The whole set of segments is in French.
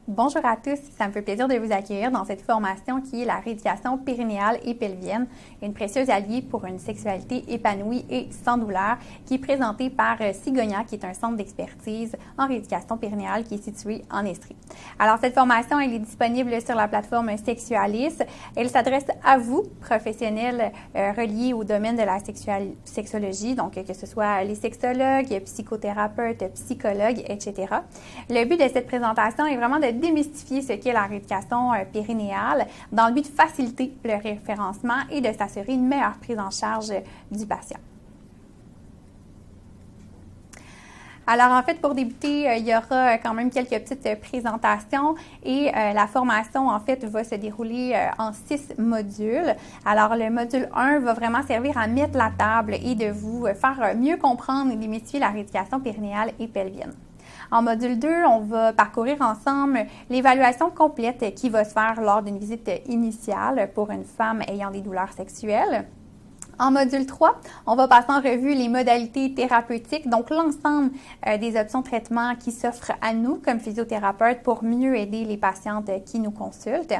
Bonjour à tous, ça me fait plaisir de vous accueillir dans cette formation qui est la rééducation périnéale et pelvienne, une précieuse alliée pour une sexualité épanouie et sans douleur, qui est présentée par Cigonia, qui est un centre d'expertise en rééducation périnéale qui est situé en Estrie. Alors, cette formation, elle est disponible sur la plateforme Sexualis. Elle s'adresse à vous, professionnels reliés au domaine de la sexologie, donc que ce soit les sexologues, psychothérapeutes, psychologues, etc. Le but de cette présentation est vraiment de démystifier ce qu'est la rééducation périnéale dans le but de faciliter le référencement et de s'assurer une meilleure prise en charge du patient. Alors, en fait, pour débuter, il y aura quand même quelques petites présentations et la formation, en fait, va se dérouler en 6 modules. Alors, le module 1 va vraiment servir à mettre la table et de vous faire mieux comprendre et démystifier la rééducation périnéale et pelvienne. En module 2, on va parcourir ensemble l'évaluation complète qui va se faire lors d'une visite initiale pour une femme ayant des douleurs sexuelles. En module 3, on va passer en revue les modalités thérapeutiques, donc l'ensemble des options de traitement qui s'offrent à nous comme physiothérapeutes pour mieux aider les patientes qui nous consultent.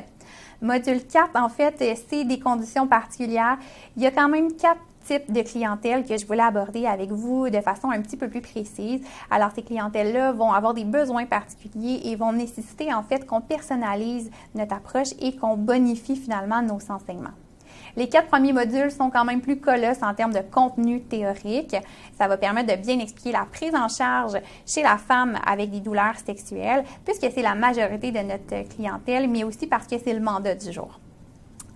Module 4, en fait, c'est des conditions particulières. Il y a quand même 4 types de clientèle que je voulais aborder avec vous de façon un petit peu plus précise. Alors, ces clientèles-là vont avoir des besoins particuliers et vont nécessiter en fait qu'on personnalise notre approche et qu'on bonifie finalement nos enseignements. Les 4 premiers modules sont quand même plus colosses en termes de contenu théorique. Ça va permettre de bien expliquer la prise en charge chez la femme avec des douleurs sexuelles, puisque c'est la majorité de notre clientèle, mais aussi parce que c'est le mandat du jour.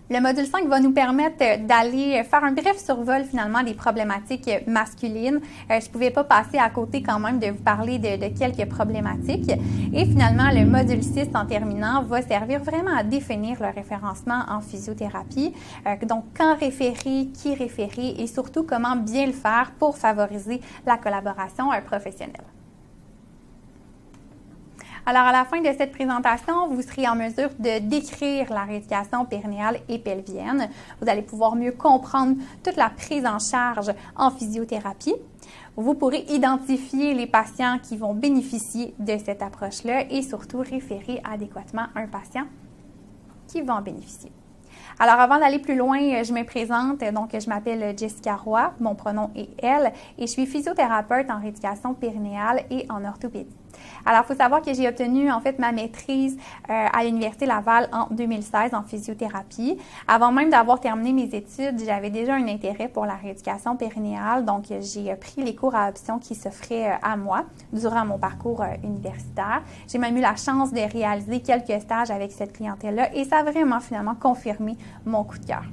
Le module 5 va nous permettre d'aller faire un bref survol finalement des problématiques masculines. Je ne pouvais pas passer à côté quand même de vous parler de quelques problématiques. Et finalement, le module 6 en terminant va servir vraiment à définir le référencement en physiothérapie. Donc, quand référer, qui référer et surtout comment bien le faire pour favoriser la collaboration professionnelle. Alors, à la fin de cette présentation, vous serez en mesure de décrire la rééducation périnéale et pelvienne. Vous allez pouvoir mieux comprendre toute la prise en charge en physiothérapie. Vous pourrez identifier les patients qui vont bénéficier de cette approche-là et surtout référer adéquatement un patient qui va en bénéficier. Alors, avant d'aller plus loin, je me présente. Donc, je m'appelle Jessica Roy, mon pronom est elle, et je suis physiothérapeute en rééducation périnéale et en orthopédie. Alors, il faut savoir que j'ai obtenu en fait ma maîtrise à l'Université Laval en 2016 en physiothérapie. Avant même d'avoir terminé mes études, j'avais déjà un intérêt pour la rééducation périnéale. Donc, j'ai pris les cours à option qui s'offraient à moi durant mon parcours universitaire. J'ai même eu la chance de réaliser quelques stages avec cette clientèle-là et ça a vraiment finalement confirmé mon coup de cœur.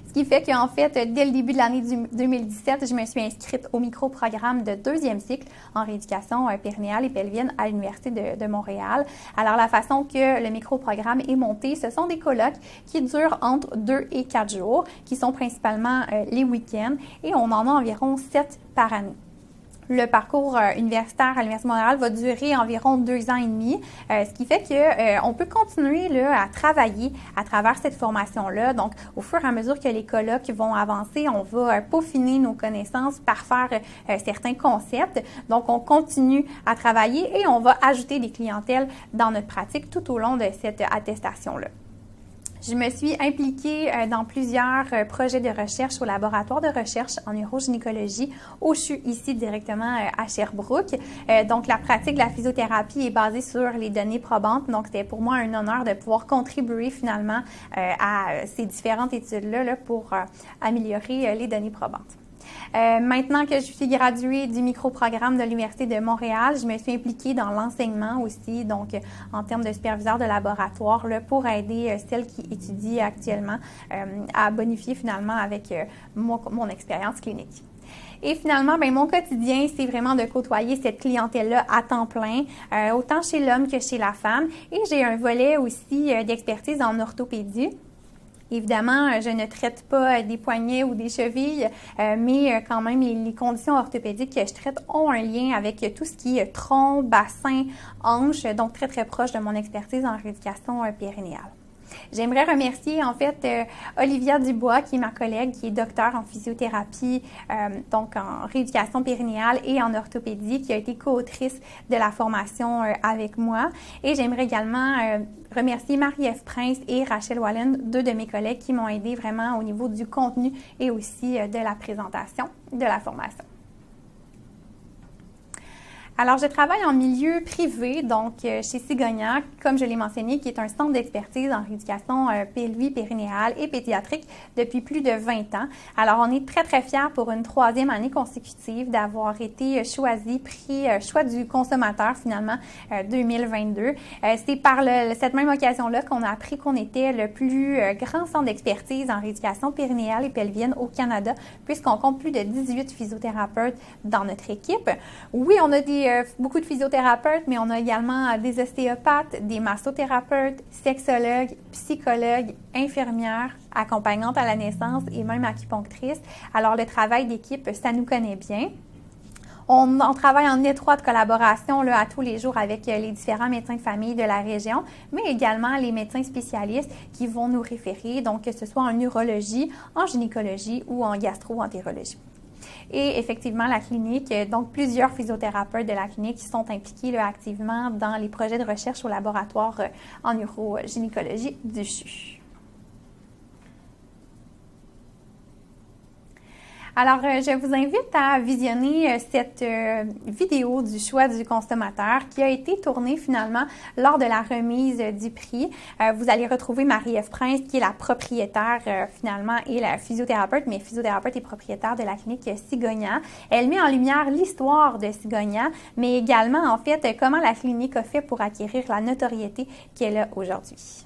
Ce qui fait qu'en fait, dès le début de l'année 2017, je me suis inscrite au micro-programme de 2e cycle en rééducation périnéale et pelvienne à l'Université de Montréal. Alors, la façon que le micro-programme est monté, ce sont des colloques qui durent entre 2 et 4 jours, qui sont principalement les week-ends, et on en a environ 7 par année. Le parcours universitaire à l'Université de Montréal va durer environ 2 ans et demi, ce qui fait qu'on peut continuer là, à travailler à travers cette formation-là. Donc, au fur et à mesure que les colloques vont avancer, on va peaufiner nos connaissances, parfaire certains concepts. Donc, on continue à travailler et on va ajouter des clientèles dans notre pratique tout au long de cette attestation-là. Je me suis impliquée dans plusieurs projets de recherche au laboratoire de recherche en urogynécologie où je suis ici directement à Sherbrooke. Donc, la pratique de la physiothérapie est basée sur les données probantes. Donc, c'était pour moi un honneur de pouvoir contribuer finalement à ces différentes études-là pour améliorer les données probantes. Maintenant que je suis graduée du micro-programme de l'Université de Montréal, je me suis impliquée dans l'enseignement aussi, donc en termes de superviseur de laboratoire, là, pour aider celles qui étudient actuellement à bonifier finalement avec mon expérience clinique. Et finalement, mon quotidien, c'est vraiment de côtoyer cette clientèle-là à temps plein, autant chez l'homme que chez la femme. Et j'ai un volet aussi d'expertise en orthopédie. Évidemment, je ne traite pas des poignets ou des chevilles, mais quand même, les conditions orthopédiques que je traite ont un lien avec tout ce qui est tronc, bassin, hanche, donc très, très proche de mon expertise en rééducation périnéale. J'aimerais remercier en fait Olivia Dubois, qui est ma collègue, qui est docteure en physiothérapie, donc en rééducation périnéale et en orthopédie, qui a été co-autrice de la formation avec moi. Et j'aimerais également remercier Marie-Ève Prince et Rachel Wallen, deux de mes collègues qui m'ont aidé vraiment au niveau du contenu et aussi de la présentation de la formation. Alors, je travaille en milieu privé, donc chez Cigogna, comme je l'ai mentionné, qui est un centre d'expertise en rééducation pelvie, périnéale et pédiatrique depuis plus de 20 ans. Alors, on est très, très fiers pour une 3e année consécutive d'avoir été choisi, prix choix du consommateur, finalement, 2022. C'est par cette même occasion-là qu'on a appris qu'on était le plus grand centre d'expertise en rééducation périnéale et pelvienne au Canada, puisqu'on compte plus de 18 physiothérapeutes dans notre équipe. Oui, on a beaucoup de physiothérapeutes, mais on a également des ostéopathes, des massothérapeutes, sexologues, psychologues, infirmières, accompagnantes à la naissance et même acupunctrices. Alors, le travail d'équipe, ça nous connaît bien. On travaille en étroite collaboration là, à tous les jours avec les différents médecins de famille de la région, mais également les médecins spécialistes qui vont nous référer, donc que ce soit en urologie, en gynécologie ou en gastro-entérologie. Et effectivement, la clinique, donc plusieurs physiothérapeutes de la clinique qui sont impliqués là, activement dans les projets de recherche au laboratoire en urogynécologie du CHU. Alors, je vous invite à visionner cette vidéo du choix du consommateur qui a été tournée finalement lors de la remise du prix. Vous allez retrouver Marie-Ève Prince qui est la propriétaire finalement et la physiothérapeute, mais physiothérapeute et propriétaire de la clinique Cigogna. Elle met en lumière l'histoire de Cigogna, mais également en fait comment la clinique a fait pour acquérir la notoriété qu'elle a aujourd'hui.